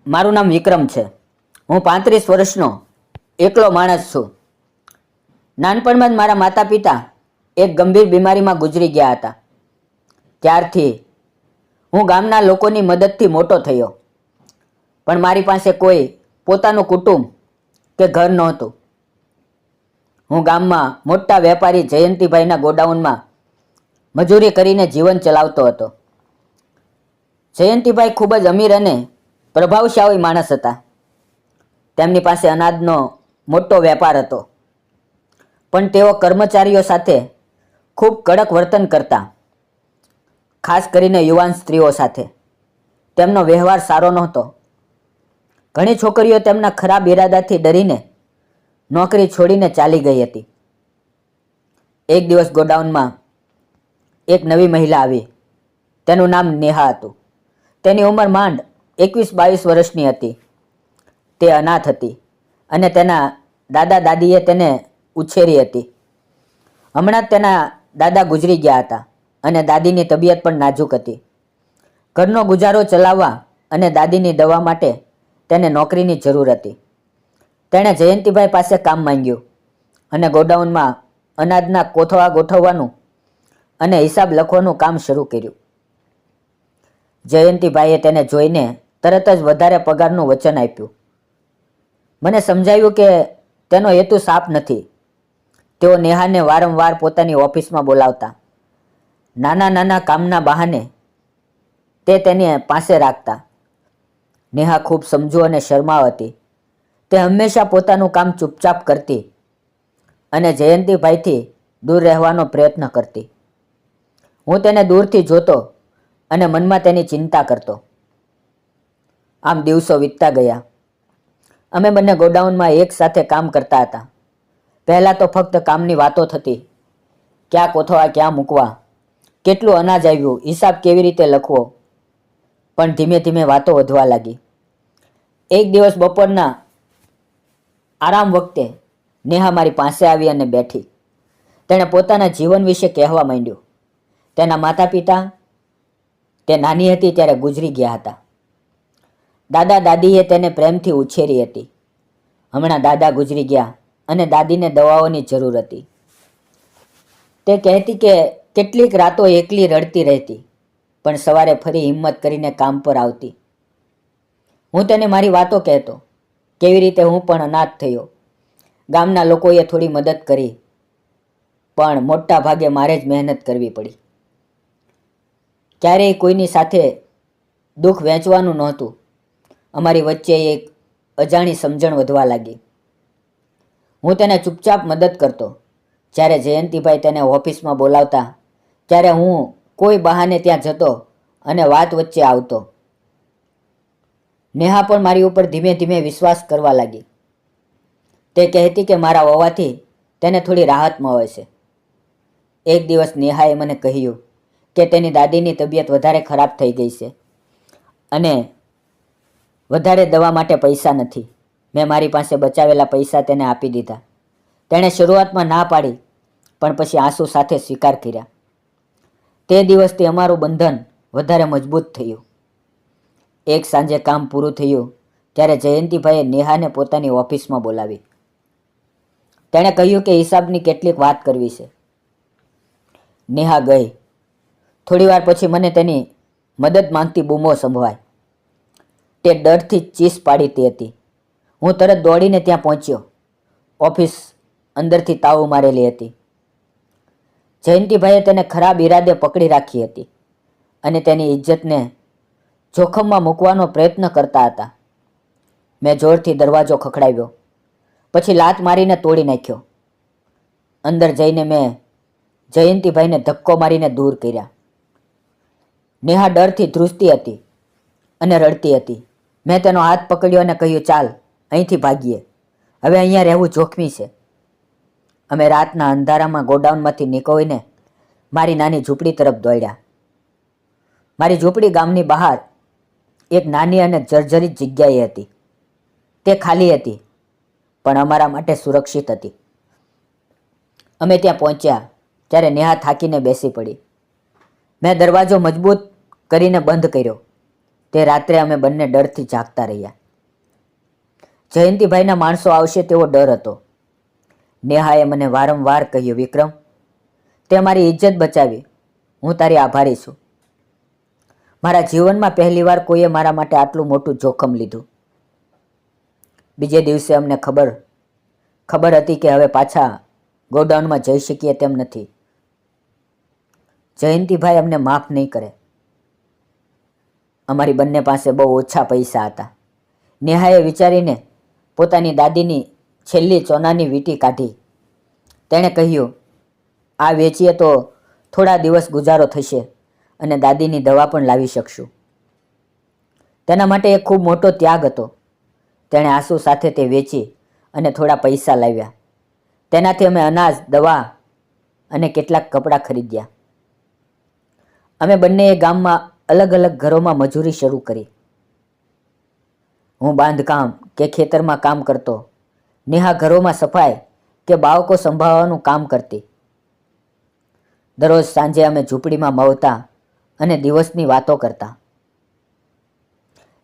મારું નામ વિક્રમ છે. હું 35 વર્ષનો એકલો માણસ છું. નાનપણમાં જ મારા માતા પિતા એક ગંભીર બીમારીમાં ગુજરી ગયા હતા. ત્યારથી હું ગામના લોકોની મદદથી મોટો થયો, પણ મારી પાસે કોઈ પોતાનું કુટુંબ કે ઘર નહોતું. હું ગામમાં મોટા વેપારી જયંતિભાઈના ગોડાઉનમાં મજૂરી કરીને જીવન ચલાવતો હતો. જયંતિભાઈ ખૂબ જ અમીર અને પ્રભાવશાળી માણસ હતા. તેમની પાસે અનાજનો મોટો વેપાર હતો, પણ તેઓ કર્મચારીઓ સાથે ખૂબ કડક વર્તન કરતા. ખાસ કરીને યુવાન સ્ત્રીઓ સાથે તેમનો વ્યવહાર સારો નહોતો. ઘણી છોકરીઓ તેમના ખરાબ ઈરાદાથી ડરીને નોકરી છોડીને ચાલી ગઈ હતી. એક દિવસ ગોડાઉનમાં એક નવી મહિલા આવી. તેનું નામ નેહા હતું. તેની ઉંમર માંડ 21-22 વર્ષની હતી. તે અનાથ હતી અને તેના દાદા દાદીએ તેને ઉછેરી હતી. હમણાં જ તેના દાદા ગુજરી ગયા હતા અને દાદીની તબિયત પણ નાજુક હતી. ઘરનો ગુજારો ચલાવવા અને દાદીની દવા માટે તેને નોકરીની જરૂર હતી. તેણે જયંતિભાઈ પાસે કામ માંગ્યું અને ગોડાઉનમાં અનાજના કોથળા ગોઠવવાનું અને હિસાબ લખવાનું કામ શરૂ કર્યું. જયંતિભાઈએ તેને જોઈને તરત જ વધારે પગારનું વચન આપ્યું. મને સમજાયું કે તેનો હેતુ સાફ નથી. તેઓ નેહાને વારંવાર પોતાની ઓફિસમાં બોલાવતા. નાના નાના કામના બહાને તે તેની પાસે રાખતા. નેહા ખૂબ સમજુ અને શરમાળ હતી. તે હંમેશા પોતાનું કામ ચૂપચાપ કરતી અને જયંતિભાઈથી દૂર રહેવાનો પ્રયત્ન કરતી. હું તેને દૂરથી જોતો અને મનમાં તેની ચિંતા કરતો. આમ દિવસો વીતતા ગયા. અમે બંને ગોડાઉનમાં એક સાથે કામ કરતા હતા. પહેલાં તો ફક્ત કામની વાતો થતી. ક્યાં કોથળા ક્યાં મૂકવા, કેટલું અનાજ આવ્યું, હિસાબ કેવી રીતે લખવો. પણ ધીમે ધીમે વાતો વધવા લાગી. એક દિવસ બપોરના આરામ વખતે નેહા મારી પાસે આવી અને બેઠી. તેણે પોતાના જીવન વિશે કહેવા માંડ્યું. તેના માતા પિતા તે નાની હતી ત્યારે ગુજરી ગયા હતા. દાદા દાદીએ તેને પ્રેમથી ઉછેરી હતી. હમણાં દાદા ગુજરી ગયા અને દાદીને દવાઓની જરૂર હતી. તે કહેતી કે કેટલીક રાતો એકલી રડતી રહેતી, પણ સવારે ફરી હિંમત કરીને કામ પર આવતી. હું તેને મારી વાતો કહેતો, કેવી રીતે હું પણ અનાથ થયો. ગામના લોકોએ થોડી મદદ કરી, પણ મોટા ભાગે મારે જ મહેનત કરવી પડી. ક્યારેય કોઈની સાથે દુઃખ વહેંચવાનું નહોતું. અમારી વચ્ચે એક અજાણી સમજણ વધવા લાગી. હું તેને ચૂપચાપ મદદ કરતો. જ્યારે જયંતિભાઈ તેને ઓફિસમાં બોલાવતા ત્યારે હું કોઈ બહાને ત્યાં જતો અને વાત વચ્ચે આવતો. નેહા પણ મારી ઉપર ધીમે ધીમે વિશ્વાસ કરવા લાગી. તે કહેતી કે મારા હોવાથી તેને થોડી રાહત મળે છે. એક દિવસ નેહાએ મને કહ્યું કે તેની દાદીની તબિયત વધારે ખરાબ થઈ ગઈ છે અને વધારે દવા માટે પૈસા નથી. મેં મારી પાસે બચાવેલા પૈસા તેને આપી દીધા. તેણે શરૂઆતમાં ના પાડી, પણ પછી આંસુ સાથે સ્વીકાર કર્યા. તે દિવસથી અમારું બંધન વધારે મજબૂત થયું. એક સાંજે કામ પૂરું થયું ત્યારે જયંતિભાઈએ નેહાને પોતાની ઓફિસમાં બોલાવી. તેણે કહ્યું કે હિસાબની કેટલીક વાત કરવી છે. નેહા ગઈ. થોડી વાર પછી મને તેની મદદ માંગતી બૂમો સંભળાઈ. તે ડરથી ચીસ પાડીતી હતી. હું તરત દોડીને ત્યાં પહોંચ્યો. ઓફિસ અંદરથી તાળું મારેલી હતી. જયંતિભાઈએ તેને ખરાબ ઈરાદે પકડી રાખી હતી અને તેની ઇજ્જતને જોખમમાં મૂકવાનો પ્રયત્ન કરતા હતા. મેં જોરથી દરવાજો ખખડાવ્યો, પછી લાત મારીને તોડી નાખ્યો. અંદર જઈને મેં જયંતિભાઈને ધક્કો મારીને દૂર કર્યા. નેહા ડરથી ધ્રુજતી હતી અને રડતી હતી. મેં તેનો હાથ પકડ્યો અને કહ્યું, ચાલ અહીંથી ભાગીએ, હવે અહીંયા રહેવું જોખમી છે. અમે રાતના અંધારામાં ગોડાઉનમાંથી નીકળીને મારી નાની ઝૂંપડી તરફ દોડ્યા. મારી ઝૂંપડી ગામની બહાર એક નાની અને જર્જરિત જગ્યાએ હતી. તે ખાલી હતી, પણ અમારા માટે સુરક્ષિત હતી. અમે ત્યાં પહોંચ્યા ત્યારે નેહા થાકીને બેસી પડી. મેં દરવાજો મજબૂત કરીને બંધ કર્યો. તે રાત્રે અમે બંને ડરથી જાગતા રહ્યા. જયંતિભાઈના માણસો આવશે તેવો ડર હતો. નેહાએ મને વારંવાર કહ્યું, વિક્રમ, તે મારી ઇજ્જત બચાવી. હું તારી આભારી છું. મારા જીવનમાં પહેલીવાર કોઈએ મારા માટે આટલું મોટું જોખમ લીધું. બીજે દિવસે અમને ખબર હતી કે હવે પાછા ગોડાઉનમાં જઈ શકીએ તેમ નથી. જયંતિભાઈ અમને માફ નહીં કરે. અમારી બંને પાસે બહુ ઓછા પૈસા હતા. નેહાએ વિચારીને પોતાની દાદીની છેલ્લી ચોનાની વીંટી કાઢી. તેણે કહ્યું, આ વેચીએ તો થોડા દિવસ ગુજારો થશે અને દાદીની દવા પણ લાવી શકશું. તેના માટે એક ખૂબ મોટો ત્યાગ હતો. તેણે આંસુ સાથે તે વેચી અને થોડા પૈસા લાવ્યા. તેનાથી અમે અનાજ, દવા અને કેટલાક કપડાં ખરીદ્યા. અમે બંનેએ ગામમાં અલગ અલગ ઘરોમાં મજૂરી શરૂ કરી. હું બાંધકામ કે ખેતરમાં કામ કરતો. નેહા ઘરોમાં સફાઈ કે બાળકો સંભાળવાનું કામ કરતી. દરરોજ સાંજે અમે ઝૂંપડીમાં મવતા અને દિવસની વાતો કરતા.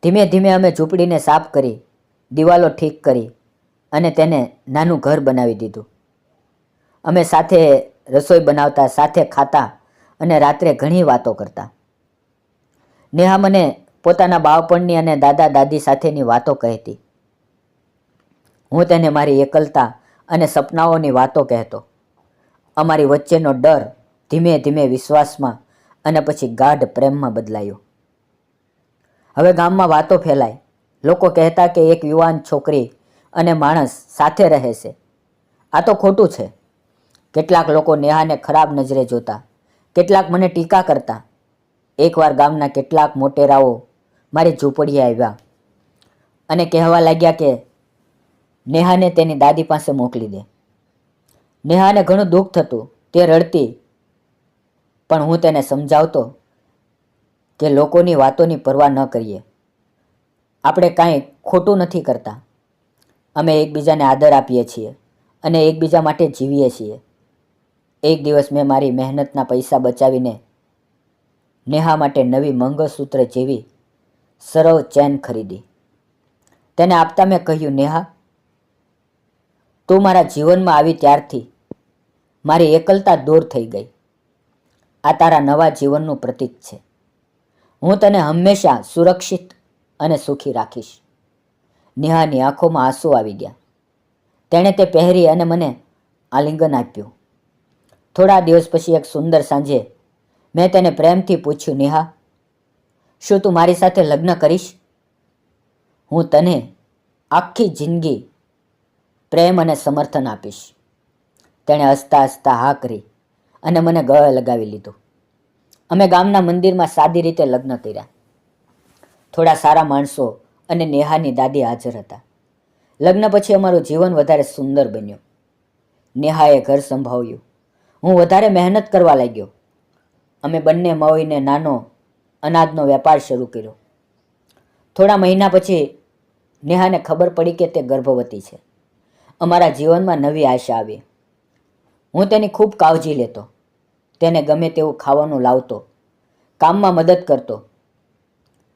ધીમે ધીમે અમે ઝૂંપડીને સાફ કરી, દિવાલો ઠીક કરી અને તેને નાનું ઘર બનાવી દીધું. અમે સાથે રસોઈ બનાવતા, સાથે ખાતા અને રાત્રે ઘણી વાતો કરતા. નેહા મને પોતાના બાળપણની અને દાદા દાદી સાથેની વાતો કહેતી. હું તેને મારી એકલતા અને સપનાઓની વાતો કહેતો. અમારી વચ્ચેનો ડર ધીમે ધીમે વિશ્વાસમાં અને પછી ગાઢ પ્રેમમાં બદલાયો. હવે ગામમાં વાતો ફેલાય. લોકો કહેતા કે એક યુવાન છોકરી અને માણસ સાથે રહે છે. આ તો ખોટું છે. કેટલાક લોકો નેહાને ખરાબ નજરે જોતા, કેટલાક મને ટીકા કરતા. એકવાર ગામના કેટલાક મોટેરાઓ મારી ઝૂંપડીએ આવ્યા અને કહેવા લાગ્યા કે નેહાને તેની દાદી પાસે મોકલી દે. નેહાને ઘણું દુઃખ થતું. તે રડતી, પણ હું તેને સમજાવતો કે લોકોની વાતોની પરવા ન કરીએ. આપણે કાંઈ ખોટું નથી કરતા. અમે એકબીજાને આદર આપીએ છીએ અને એકબીજા માટે જીવીએ છીએ. એક દિવસ મેં મારી મહેનતના પૈસા બચાવીને નેહા માટે નવી મંગળસૂત્ર જેવી સરળ ચેન ખરીદી. તેને આપતા મેં કહ્યું, નેહા, તું મારા જીવનમાં આવી ત્યારથી મારી એકલતા દૂર થઈ ગઈ. આ તારા નવા જીવનનું પ્રતીક છે. હું તને હંમેશા સુરક્ષિત અને સુખી રાખીશ. નેહાની આંખોમાં આંસુ આવી ગયા. તેણે તે પહેરી અને મને આલિંગન આપ્યું. થોડા દિવસ પછી એક સુંદર સાંજે મેં તેને પ્રેમથી પૂછ્યું, નેહા, શું તું મારી સાથે લગ્ન કરીશ? હું તને આખી જિંદગી પ્રેમ અને સમર્થન આપીશ. તેણે હસતા હસતા હા કરી અને મને ગળે લગાવી લીધું. અમે ગામના મંદિરમાં સાદી રીતે લગ્ન કર્યા. થોડા સારા માણસો અને નેહાની દાદી હાજર હતા. લગ્ન પછી અમારું જીવન વધારે સુંદર બન્યું. નેહાએ ઘર સંભાળ્યું. હું વધારે મહેનત કરવા લાગ્યો. અમે બંને મળીને નાનો અનાજનો વેપાર શરૂ કર્યો. થોડા મહિના પછી નેહાને ખબર પડી કે તે ગર્ભવતી છે. અમારા જીવનમાં નવી આશા આવી. હું તેની ખૂબ કાળજી લેતો. તેને ગમે તેવું ખાવાનું લાવતો, કામમાં મદદ કરતો.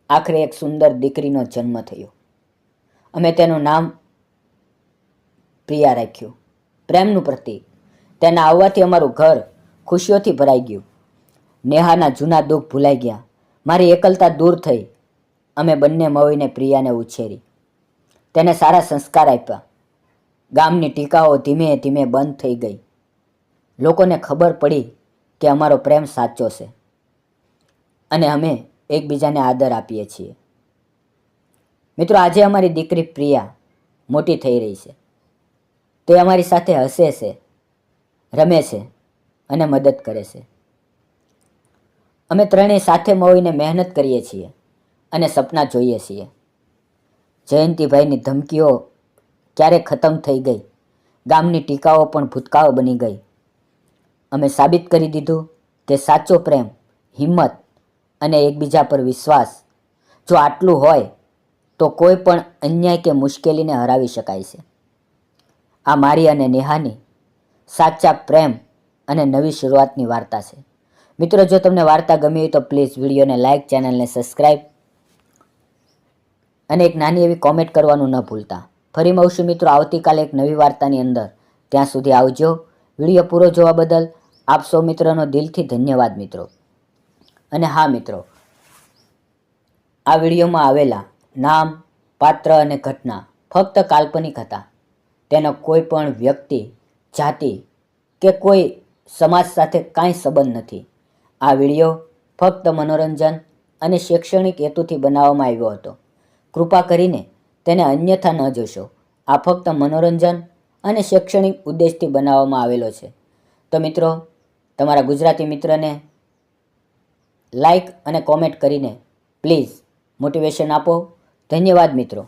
આખરે એક સુંદર દીકરીનો જન્મ થયો. અમે તેનું નામ પ્રિયા રાખ્યું, પ્રેમનું પ્રતીક. તેના આવવાથી અમારું ઘર ખુશીઓથી ભરાઈ ગયું. નેહાના જૂના દુઃખ ભૂલાઈ ગયા. મારી એકલતા દૂર થઈ. અમે બંને મળીને પ્રિયાને ઉછેરી. તેને સારા સંસ્કાર આપ્યા. ગામની ટીકાઓ ધીમે ધીમે બંધ થઈ ગઈ. લોકોને ખબર પડી કે અમારો પ્રેમ સાચો છે અને અમે એકબીજાને આદર આપીએ છીએ. મિત્રો, આજે અમારી દીકરી પ્રિયા મોટી થઈ રહી છે. તે અમારી સાથે હસે છે, રમે છે અને મદદ કરે છે. અમે ત્રણેય સાથે મળીને મહેનત કરીએ છીએ અને સપના જોઈએ છીએ. જયંતિભાઈની ધમકીઓ ક્યારેક ખતમ થઈ ગઈ. ગામની ટીકાઓ પણ ભૂતકાળ બની ગઈ. અમે સાબિત કરી દીધું કે સાચો પ્રેમ, હિંમત અને એકબીજા પર વિશ્વાસ, જો આટલું હોય તો કોઈ પણ અન્યાય કે મુશ્કેલીને હરાવી શકાય છે. આ મારી અને નેહાની સાચા પ્રેમ અને નવી શરૂઆતની વાર્તા છે. મિત્રો, જો તમને વાર્તા ગમી હોય તો પ્લીઝ વિડીયોને લાઇક, ચેનલને સબસ્ક્રાઈબ અને એક નાની એવી કોમેન્ટ કરવાનું ન ભૂલતા. ફરી મળશું મિત્રો આવતીકાલે એક નવી વાર્તાની અંદર. ત્યાં સુધી આવજો. વિડીયો પૂરો જોવા બદલ આપ સૌ મિત્રોનો દિલથી ધન્યવાદ મિત્રો. અને હા મિત્રો, આ વિડીયોમાં આવેલા નામ, પાત્ર અને ઘટના ફક્ત કાલ્પનિક હતા. તેનો કોઈ પણ વ્યક્તિ, જાતિ કે કોઈ સમાજ સાથે કાંઈ સંબંધ નથી. આ વિડીયો ફક્ત મનોરંજન અને શૈક્ષણિક હેતુથી બનાવવામાં આવ્યો હતો. કૃપા કરીને તેને અન્યથા ન જોશો. આ ફક્ત મનોરંજન અને શૈક્ષણિક ઉદ્દેશથી બનાવવામાં આવેલો છે. તો મિત્રો, તમારા ગુજરાતી મિત્રને લાઈક અને કોમેન્ટ કરીને પ્લીઝ મોટિવેશન આપો. ધન્યવાદ મિત્રો.